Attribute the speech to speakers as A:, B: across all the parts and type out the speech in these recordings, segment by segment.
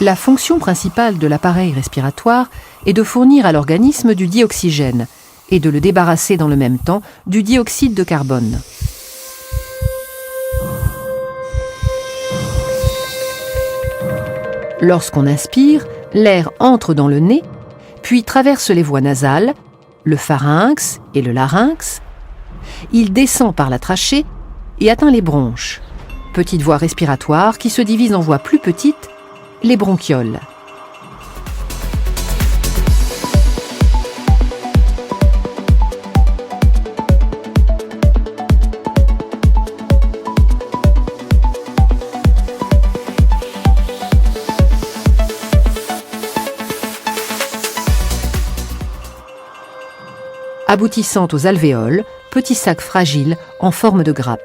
A: La fonction principale de l'appareil respiratoire est de fournir à l'organisme du dioxygène et de le débarrasser dans le même temps du dioxyde de carbone. Lorsqu'on inspire, l'air entre dans le nez, puis traverse les voies nasales, le pharynx et le larynx. Il descend par la trachée et atteint les bronches, petites voies respiratoires qui se divisent en voies plus petites, les bronchioles. Aboutissant aux alvéoles, petits sacs fragiles en forme de grappe.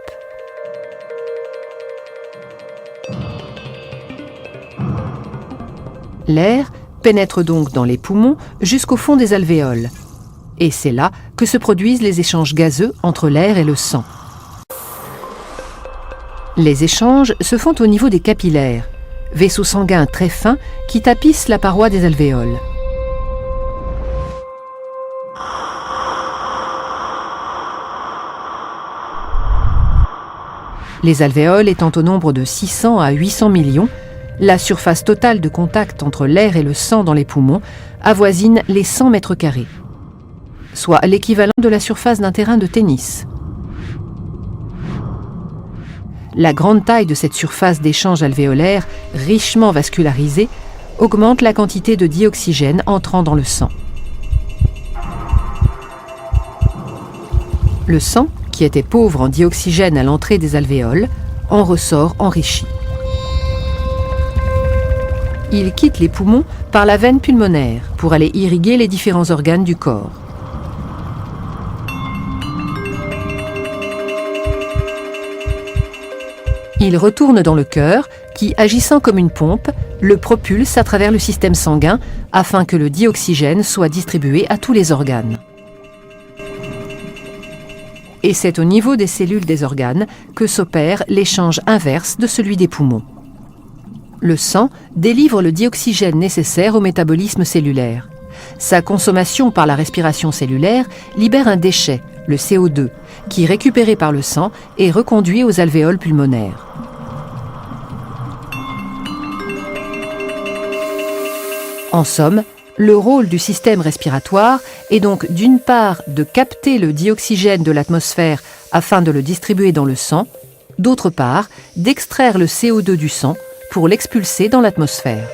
A: L'air pénètre donc dans les poumons jusqu'au fond des alvéoles. Et c'est là que se produisent les échanges gazeux entre l'air et le sang. Les échanges se font au niveau des capillaires, vaisseaux sanguins très fins qui tapissent la paroi des alvéoles. Les alvéoles étant au nombre de 600 à 800 millions, la surface totale de contact entre l'air et le sang dans les poumons avoisine les 100 mètres carrés, soit l'équivalent de la surface d'un terrain de tennis. La grande taille de cette surface d'échange alvéolaire, richement vascularisée, augmente la quantité de dioxygène entrant dans le sang. Le sang, qui était pauvre en dioxygène à l'entrée des alvéoles, en ressort enrichi. Il quitte les poumons par la veine pulmonaire pour aller irriguer les différents organes du corps. Il retourne dans le cœur qui, agissant comme une pompe, le propulse à travers le système sanguin afin que le dioxygène soit distribué à tous les organes. Et c'est au niveau des cellules des organes que s'opère l'échange inverse de celui des poumons. Le sang délivre le dioxygène nécessaire au métabolisme cellulaire. Sa consommation par la respiration cellulaire libère un déchet, le CO2, qui, récupéré par le sang, est reconduit aux alvéoles pulmonaires. En somme, le rôle du système respiratoire est donc d'une part de capter le dioxygène de l'atmosphère afin de le distribuer dans le sang, d'autre part d'extraire le CO2 du sang pour l'expulser dans l'atmosphère.